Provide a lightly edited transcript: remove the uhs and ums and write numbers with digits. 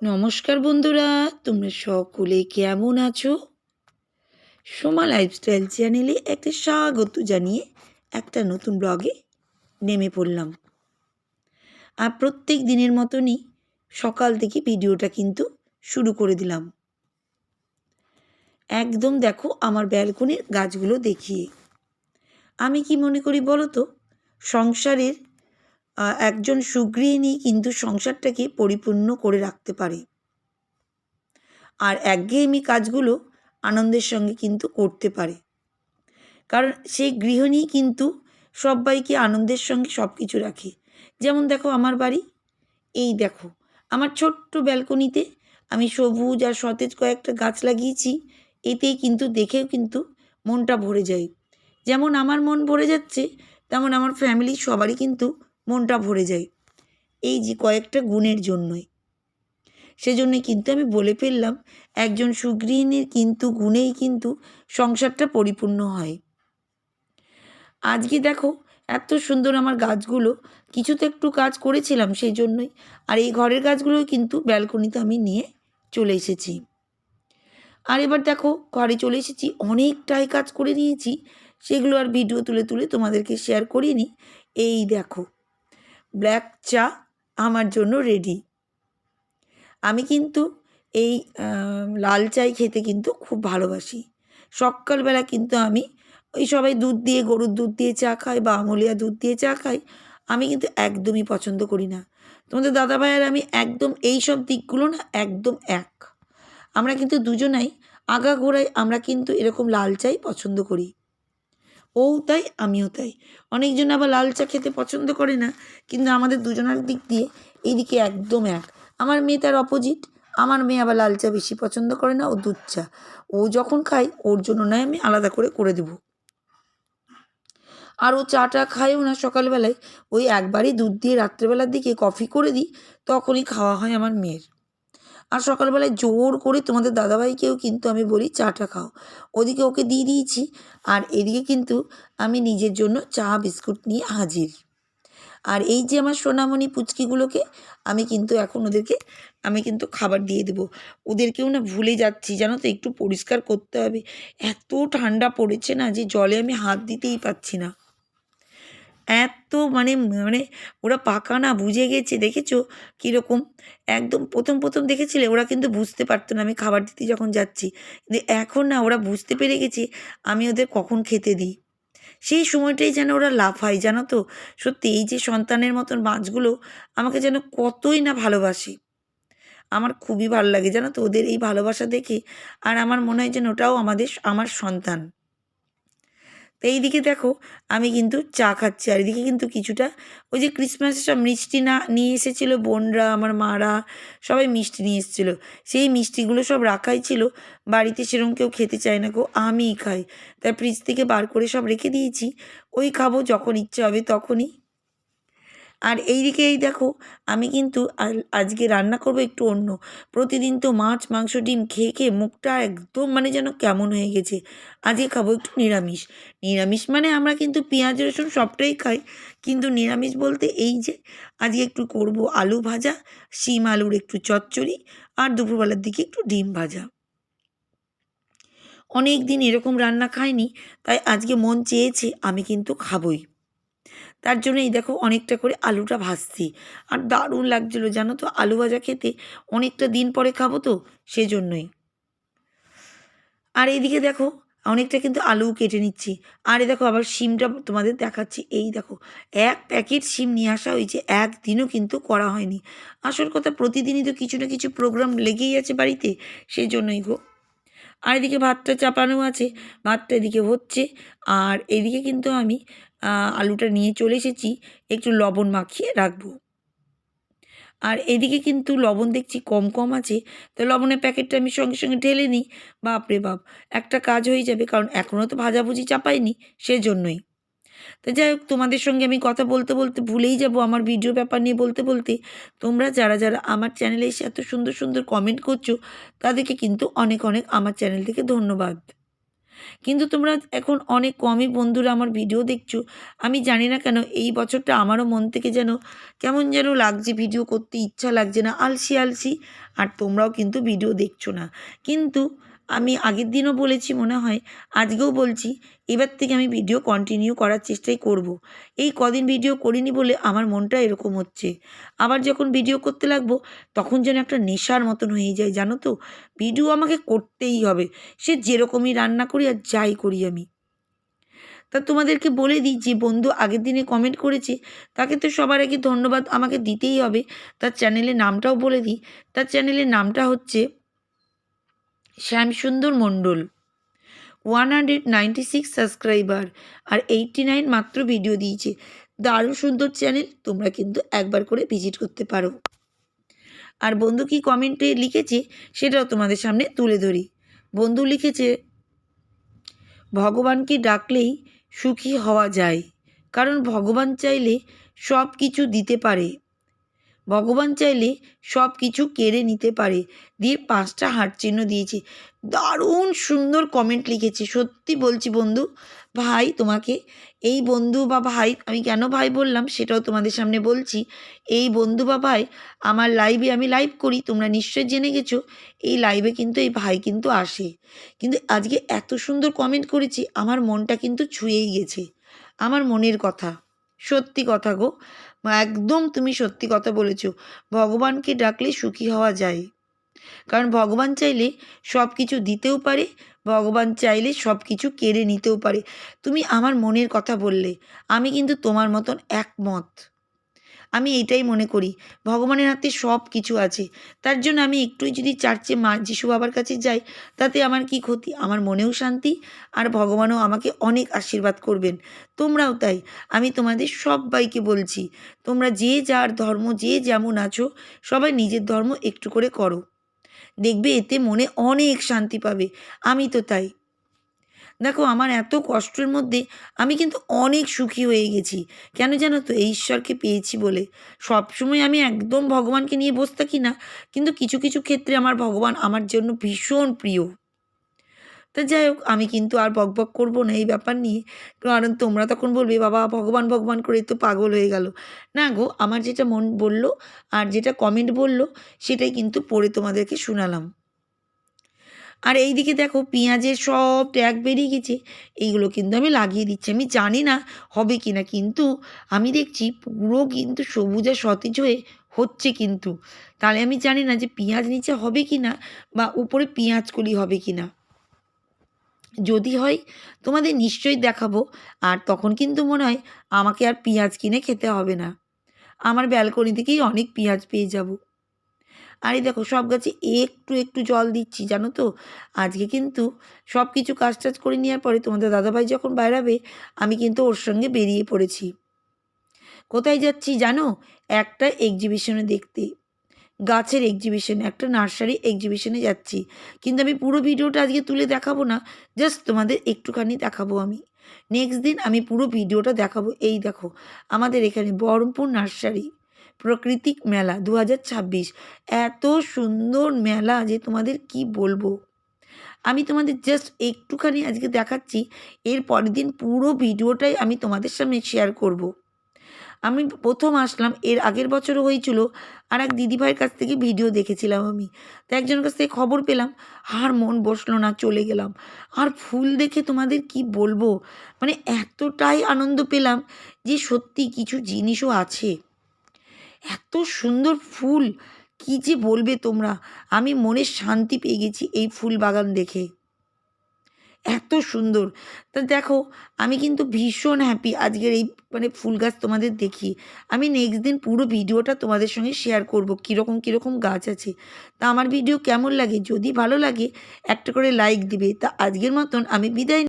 নমস্কার বন্ধুরা, তোমরা সকলে কেমন আছো? সোমা লাইফস্টাইল চ্যানেলে একটা স্বাগত জানিয়ে একটা নতুন ব্লগে নেমে পড়লাম। আর প্রত্যেক দিনের মতনই সকাল থেকে ভিডিওটা কিন্তু শুরু করে দিলাম। একদম দেখো আমার ব্যালকনির গাছগুলো দেখিয়ে। আমি কি মনে করি বলো তো, সংসারের একজন সুগৃহিণী কিন্তু সংসারটাকে পরিপূর্ণ করে রাখতে পারে। আর একঘেয়েমি কাজগুলো আনন্দের সঙ্গে কিন্তু করতে পারে। কারণ সেই গৃহিণী কিন্তু সব্বাইকে আনন্দের সঙ্গে সব কিছু রাখে। যেমন দেখো আমার বাড়ি, এই দেখো আমার ছোট্ট ব্যালকনিতে আমি সবুজ আর সতেজ কয়েকটা গাছ লাগিয়েছি। এতেই কিন্তু দেখেও কিন্তু মনটা ভরে যায়। যেমন আমার মন ভরে যাচ্ছে, তেমন আমার ফ্যামিলির সবারই কিন্তু মনটা ভরে যায় এই যে কয়েকটা গুণের জন্যই। সেজন্যই কিন্তু আমি বলে ফেললাম, একজন সুগৃহিণীর কিন্তু গুণেই কিন্তু সংসারটা পরিপূর্ণ হয়। আজকে দেখো এত সুন্দর আমার গাছগুলো, কিছু তো একটু কাজ করেছিলাম সেই জন্যই। আর এই ঘরের গাছগুলোও কিন্তু ব্যালকনিতে আমি নিয়ে চলে এসেছি। আর এবার দেখো ঘরে চলে এসেছি, অনেকটাই কাজ করে নিয়েছি। সেগুলো আর ভিডিও তুলে তুলে তোমাদেরকে শেয়ার করিনি। এই দেখো ব্ল্যাক চা আমার জন্য রেডি। আমি কিন্তু এই লাল চাই খেতে কিন্তু খুব ভালোবাসি। সকালবেলা কিন্তু আমি ওই সবাই দুধ দিয়ে, গরুর দুধ দিয়ে চা খায় বা আমুলিয়া দুধ দিয়ে চা খায়। আমি কিন্তু একদমই পছন্দ করি না। তোমাদের দাদাভাই আর আমি একদম এই সব দিকগুলো না একদম এক। আমরা কিন্তু দুজনাই আগাগোড়ায় আমরা কিন্তু এরকম লাল চাই পছন্দ করি। ও তাই আমিও তাই। অনেকজন আবার লাল চা খেতে পছন্দ করে না, কিন্তু আমাদের দুজনের দিক দিয়ে এইদিকে একদম এক। আমার মেয়ে তার অপোজিট। আমার মেয়ে আবার লাল চা বেশি পছন্দ করে না, ও দুধ চা। ও যখন খায় ওর জন্য নয় আমি আলাদা করে করে দেবো। আর ও চাটা খায়ও না সকালবেলায়, ওই একবারই দুধ দিয়ে রাত্রেবেলার দিকে কফি করে দিই, তখনই খাওয়া হয় আমার মেয়ের। আর সকালবেলায় জোর করে তোমাদের দাদাভাইকেও কিন্তু আমি বলি চাটা খাও। ওদিকে ওকে দিয়ে দিয়েছি, আর এদিকে কিন্তু আমি নিজের জন্য চা বিস্কুট নিয়ে হাজির। আর এই যে আমার সোনামণি পুচকিগুলোকে আমি কিন্তু এখন ওদেরকে আমি কিন্তু খাবার দিয়ে দেবো। ওদেরকেও না ভুলে যাচ্ছি, জানো তো, একটু পরিষ্কার করতে হবে। এত ঠান্ডা পড়েছে না যে জলে আমি হাত দিতেই পারছি না। এত মানে মানে ওরা পাকা না, বুঝে গেছে, দেখেছো কীরকম। একদম প্রথম প্রথম দেখেছিলে ওরা কিন্তু বুঝতে পারতো না আমি খাবার দিতে যখন যাচ্ছি, কিন্তু এখন না ওরা বুঝতে পেরে গেছে আমি ওদের কখন খেতে দিই। সেই সময়টাই যেন ওরা লাফায়, জানো তো। সত্যি এই যে সন্তানের মতন মাছগুলো আমাকে যেন কতই না ভালোবাসে। আমার খুবই ভালো লাগে, জানো তো, ওদের এই ভালোবাসা দেখে। আর আমার মনে হয় যেন ওটাও আমার সন্তান। তো এইদিকে দেখো আমি কিন্তু চা খাচ্ছি, আর এদিকে কিন্তু কিছুটা ওই যে ক্রিসমাসের সব মিষ্টি না নিয়ে এসেছিলো বোনরা, আমার মারা সবাই মিষ্টি নিয়ে এসেছিলো। সেই মিষ্টিগুলো সব রাখাই ছিল বাড়িতে, সেরকম কেউ খেতে চায় না গো, আমিই খাই। তাই ফ্রিজ থেকে বার করে সব রেখে দিয়েছি, ওই খাবো যখন ইচ্ছে হবে তখনই। আর এইদিকে এই দেখো আমি কিন্তু আজকে রান্না করব একটু অন্য। প্রতিদিন তো মাছ মাংস ডিম খেয়ে খেয়ে মুখটা একদম মানে যেন কেমন হয়ে গেছে। আজকে খাবো একটু নিরামিষ। নিরামিষ মানে আমরা কিন্তু পেঁয়াজ রসুন সবটাই খাই, কিন্তু নিরামিষ বলতে এই যে আজকে একটু করব আলু ভাজা, শিম আলুর একটু চচ্চড়ি, আর দুপুরবেলার দিকে একটু ডিম ভাজা। অনেক দিন এরকম রান্না খাইনি, তাই আজকে মন চেয়েছে আমি কিন্তু খাবই। তার জন্য এই দেখো অনেকটা করে আলুটা ভাজছি। আর দারুণ লাগছিলো, জানো তো, আলু ভাজা খেতে। অনেকটা দিন পরে খাবো তো সেজন্যই। আর এইদিকে দেখো অনেকটা কিন্তু আলুও কেটে নিচ্ছি। আর এই দেখো আবার শিমটা তোমাদের দেখাচ্ছি। এই দেখো এক প্যাকেট শিম নিয়ে আসা হয়েছে, একদিনও কিন্তু করা হয়নি। আসল কথা প্রতিদিনই তো কিছু না কিছু প্রোগ্রাম লেগেই আছে বাড়িতে, সেই জন্যই গো। আর এদিকে ভাতটা চাপানো আছে, ভাতটা এদিকে হচ্ছে। আর এদিকে কিন্তু আমি আলুটা নিয়ে চলে এসেছি, একটু লবণ মাখিয়ে রাখবো। আর এদিকে কিন্তু লবণ দেখছি কম কম আছে, তো লবণের প্যাকেটটা আমি সঙ্গে সঙ্গে ঢেলে নিই। বাপরে বাপ, একটা কাজ হয়ে যাবে, কারণ এখনও তো ভাজাভুজি চাপাইনি, সেজন্যই। তো যাই হোক, তোমাদের সঙ্গে আমি কথা বলতে বলতে ভুলেই যাব আমার ভিডিও ব্যাপার নিয়ে বলতে বলতে। তোমরা যারা যারা আমার চ্যানেলে এসে এত সুন্দর সুন্দর কমেন্ট করছো, তাদেরকে কিন্তু অনেক অনেক আমার চ্যানেল থেকে ধন্যবাদ। কিন্তু তোমরা এখন অনেক কমই বন্ধুরা আমার ভিডিও দেখছো। আমি জানি না কেন এই বছরটা আমারও মন থেকে যেন কেমন যেন লাগছে, ভিডিও করতে ইচ্ছা লাগছে না, আলসি আলসি। আর তোমরাও কিন্তু ভিডিও দেখছো না। কিন্তু আমি আগের দিনও বলেছি মনে হয়, আজকেও বলছি, এবার থেকে আমি ভিডিও কন্টিনিউ করার চেষ্টাই করব। এই কদিন ভিডিও করিনি বলে আমার মনটা এরকম হচ্ছে। আবার যখন ভিডিও করতে লাগবো তখন যেন একটা নেশার মতন হয়ে যায়, জানো তো। ভিডিও আমাকে করতেই হবে, সে যেরকমই রান্না করি আর যাই করি আমি। তা তোমাদেরকে বলে দিই, যে বন্ধু আগের দিনে কমেন্ট করেছে তাকে তো সবার আগে ধন্যবাদ আমাকে দিতেই হবে। তার চ্যানেলের নামটাও বলে দিই, তার চ্যানেলের নামটা হচ্ছে শ্যামসুন্দর মণ্ডল। 196 সাবস্ক্রাইবার আর 89 মাত্র ভিডিও দিয়েছে। দারুণ সুন্দর চ্যানেল, তোমরা কিন্তু একবার করে ভিজিট করতে পারো। আর বন্ধু কি কমেন্টে লিখেছে সেটাও তোমাদের সামনে তুলে ধরি। বন্ধু লিখেছে, ভগবানকে ডাকলেই সুখী হওয়া যায়, কারণ ভগবান চাইলে সব কিছু দিতে পারে, ভগবান চাইলে সব কিছু কেড়ে নিতে পারে, দিয়ে 5টা হার্ট চিহ্ন দিয়েছে। দারুণ সুন্দর কমেন্ট লিখেছে, সত্যি বলছি বন্ধু। ভাই তোমাকে, এই বন্ধু বা ভাই, আমি কেন ভাই বললাম সেটাও তোমাদের সামনে বলছি। এই বন্ধু বা ভাই আমার লাইভে, আমি লাইভ করি, তোমরা নিশ্চয়ই জেনে গেছো, এই লাইভে কিন্তু এই ভাই কিন্তু আসে। কিন্তু আজকে এত সুন্দর কমেন্ট করেছি, আমার মনটা কিন্তু ছুঁয়েই গেছে, আমার মনের কথা, সত্যি কথা গো। একদম তুমি সত্যি কথা বলেছো, ভগবানকে ডাকলে সুখী হওয়া যায়, কারণ ভগবান চাইলে সব কিছু দিতেও পারে, ভগবান চাইলে সব কিছু কেড়ে নিতেও পারে। তুমি আমার মনের কথা বললে, আমি কিন্তু তোমার মতন একমত। আমি এটাই মনে করি, ভগবানের হাতে সব কিছু আছে। তার জন্য আমি একটুই যদি চার্চে মা যিশু বাবার কাছে যাই, তাতে আমার কি ক্ষতি, আমার মনেও শান্তি, আর ভগবানও আমাকে অনেক আশীর্বাদ করবেন। তোমরাও তাই। আমি তোমাদের সবাইকে বলছি, তোমরা যে যার ধর্ম, যে যেমন আছো, সবাই নিজের ধর্ম একটু করে করো, দেখবে এতে মনে অনেক শান্তি পাবে। আমি তো তাই। দেখো আমার এত কষ্টের মধ্যে আমি কিন্তু অনেক সুখী হয়ে গেছি। কেন জানো তো, এই ঈশ্বরকে পেয়েছি বলে। সবসময় আমি একদম ভগবানকে নিয়ে বসে থাকি না, কিন্তু কিছু কিছু ক্ষেত্রে আমার ভগবান আমার জন্য ভীষণ প্রিয়। তা যাই হোক, আমি কিন্তু আর বকবক করবো না এই ব্যাপার নিয়ে, কারণ তোমরা তখন বলবে বাবা ভগবান ভগবান করে তো পাগল হয়ে গেল। না গো, আমার যেটা মন বললো আর যেটা কমেন্ট বললো সেটাই কিন্তু পড়ে তোমাদেরকে শোনালাম। আর এই দিকে দেখো পেঁয়াজের সব ট্যাগ বেরিয়ে গেছে, এইগুলো কিন্তু আমি লাগিয়ে দিচ্ছি। আমি জানি না হবে কি না, কিন্তু আমি দেখছি পুরো কিন্তু সবুজ আর সতেজ হয়ে হচ্ছে কিন্তু। তাহলে আমি জানি না যে পেঁয়াজ নিচে হবে কি না, বা উপরে পেঁয়াজ কলি হবে কি না। যদি হয় তোমাদের নিশ্চয়ই দেখাবো। আর তখন কিন্তু মনে হয় আমাকে আর পেঁয়াজ কিনে খেতে হবে না, আমার ব্যালকনি থেকেই অনেক পেঁয়াজ পেয়ে যাব। আর এই দেখো সব গাছে একটু একটু জল দিচ্ছি, জানো তো। আজকে কিন্তু সব কিছু কাজ টাজ করে নেওয়ার পরে তোমাদের দাদাভাই যখন বাইরাবে, আমি কিন্তু ওর সঙ্গে বেরিয়ে পড়েছি। কোথায় যাচ্ছি জানো? একটা এক্সিবিশনে দেখতে, গাছের এক্সিবিশনে, একটা নার্সারি এক্সিবিশনে যাচ্ছি। কিন্তু আমি পুরো ভিডিওটা আজকে তুলে দেখাবো না, জাস্ট তোমাদের একটুখানি দেখাবো। আমি নেক্সট দিন আমি পুরো ভিডিওটা দেখাবো। এই দেখো আমাদের এখানে বহরমপুর নার্সারি প্রাকৃতিক মেলা 2026, এত সুন্দর মেলা যে তোমাদের কি বলবো। আমি তোমাদের জাস্ট একটুখানি আজকে দেখাচ্ছি, এর পরের দিন পুরো ভিডিওটাই আমি তোমাদের সামনে শেয়ার করব। আমি প্রথম আসলাম, এর আগের বছরও হয়েছিল, আর এক দিদিভাইয়ের কাছ থেকে ভিডিও দেখেছিলাম আমি। তো একজনের কাছ থেকে খবর পেলাম, আর মন বসলো না, চলে গেলাম। আর ফুল দেখে তোমাদের কি বলবো, মানে এতটাই আনন্দ পেলাম যে সত্যি কিছু জিনিসও আছে, এত সুন্দর ফুল, কি যে বলবে তোমরা। আমি মনে শান্তি পেয়ে গেছি এই ফুল বাগান দেখে, এত সুন্দর। তা দেখো আমি কিন্তু ভীষণ হ্যাপি আজকের এই মানে ফুল গাছ তোমাদের দেখি। আমি নেক্সট দিন পুরো ভিডিওটা তোমাদের সঙ্গে শেয়ার করব, কীরকম কীরকম গাছ আছে। তা আমার ভিডিও কেমন লাগে, যদি ভালো লাগে একটা করে লাইক দিবে। তা আজকের মতন আমি বিদায়